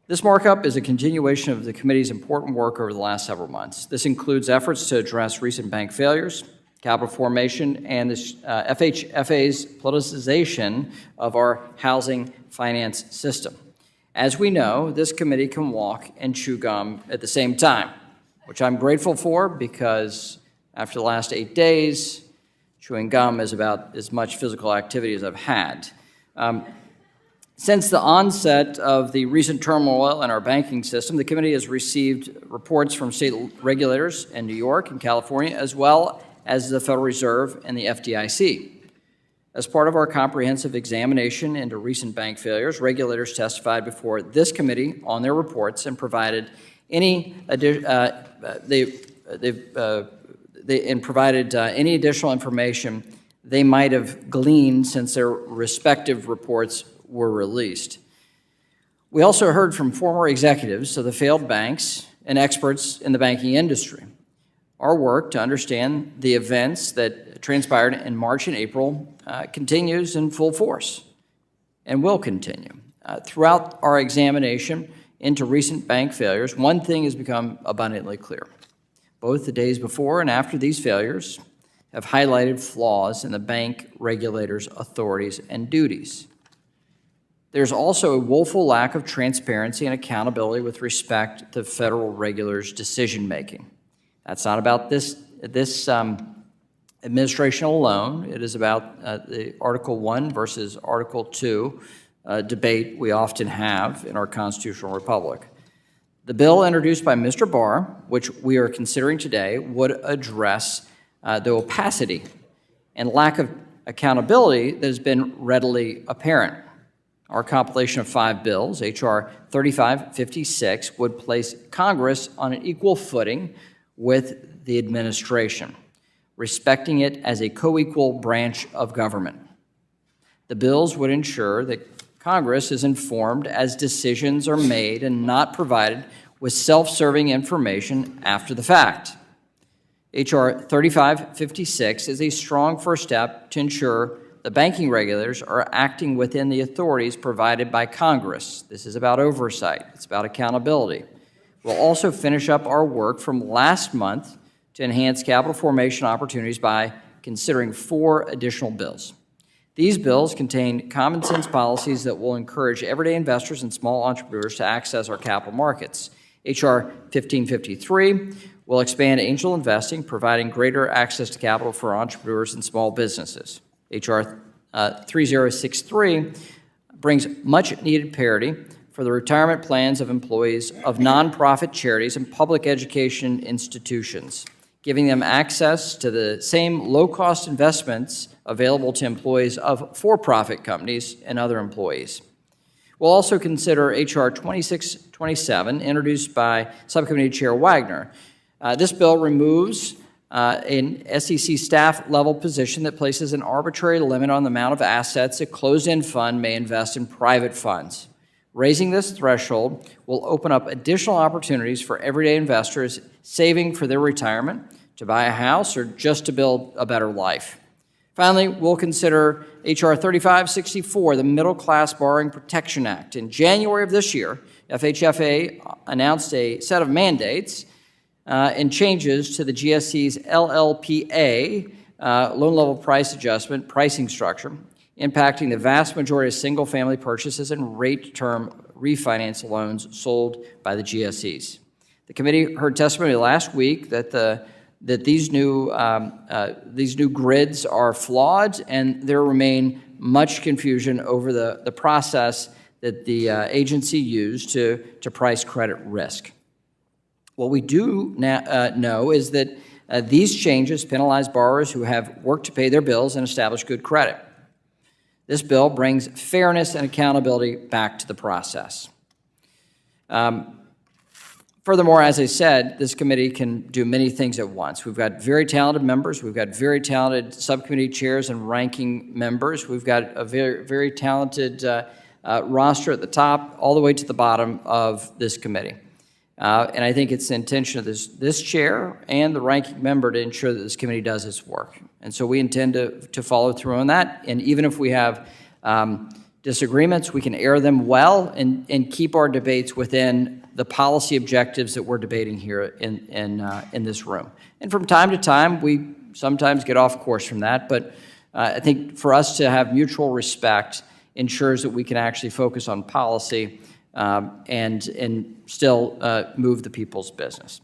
This markup is a continuation of the committee's important work over the last several months. This includes efforts to address recent bank failures, capital formation, and the FHFA's politicization of our housing finance system. As we know, this committee can walk and chew gum at the same time, which I'm grateful for because after the last 8 days, chewing gum is about as much physical activity as I've had. Since the onset of the recent turmoil in our banking system, the committee has received reports from state regulators in New York and California, as well as the Federal Reserve and the FDIC. As part of our comprehensive examination into recent bank failures, regulators testified before this committee on their reports and provided any any additional information they might have gleaned since their respective reports were released. We also heard from former executives of the failed banks and experts in the banking industry. Our work to understand the events that transpired in March and April continues in full force and will continue. Throughout our examination into recent bank failures, one thing has become abundantly clear. Both the days before and after these failures have highlighted flaws in the bank regulators' authorities and duties. There's also a woeful lack of transparency and accountability with respect to federal regulators' decision-making. That's not about this administration alone. It is about the Article 1 versus Article 2 debate we often have in our constitutional republic. The bill introduced by Mr. Barr, which we are considering today, would address the opacity and lack of accountability that has been readily apparent. Our compilation of 5 bills, H.R. 3556, would place Congress on an equal footing with the administration, respecting it as a co-equal branch of government. The bills would ensure that Congress is informed as decisions are made and not provided with self-serving information after the fact. H.R. 3556 is a strong first step to ensure the banking regulators are acting within the authorities provided by Congress. This is about oversight. It's about accountability. We'll also finish up our work from last month to enhance capital formation opportunities by considering 4 additional bills. These bills contain common sense policies that will encourage everyday investors and small entrepreneurs to access our capital markets. H.R. 1553 will expand angel investing, providing greater access to capital for entrepreneurs and small businesses. H.R. 3063 brings much-needed parity for the retirement plans of employees of nonprofit charities and public education institutions, giving them access to the same low-cost investments available to employees of for-profit companies and other employees. We'll also consider H.R. 2627, introduced by Subcommittee Chair Wagner. This bill removes an SEC staff-level position that places an arbitrary limit on the amount of assets a closed-end fund may invest in private funds. Raising this threshold will open up additional opportunities for everyday investors saving for their retirement, to buy a house, or just to build a better life. Finally, we'll consider H.R. 3564, the Middle Class Borrowing Protection Act. In January of this year, FHFA announced a set of mandates and changes to the GSE's LLPA, loan level price adjustment pricing structure, impacting the vast majority of single-family purchases and rate-term refinance loans sold by the GSEs. The committee heard testimony last week that these new grids are flawed, and there remain much confusion over the process that the agency used to price credit risk. What we do know is that these changes penalize borrowers who have worked to pay their bills and establish good credit. This bill brings fairness and accountability back to the process. Furthermore, as I said, this committee can do many things at once. We've got very talented members. We've got very talented subcommittee chairs and ranking members. We've got a very talented roster at the top all the way to the bottom of this committee. And I think it's the intention of this chair and the ranking member to ensure that this committee does its work. And so we intend to follow through on that. And even if we have disagreements, we can air them well and keep our debates within the policy objectives that we're debating here in this room. And from time to time, we sometimes get off course from that, but I think for us to have mutual respect ensures that we can actually focus on policy and still move the people's business.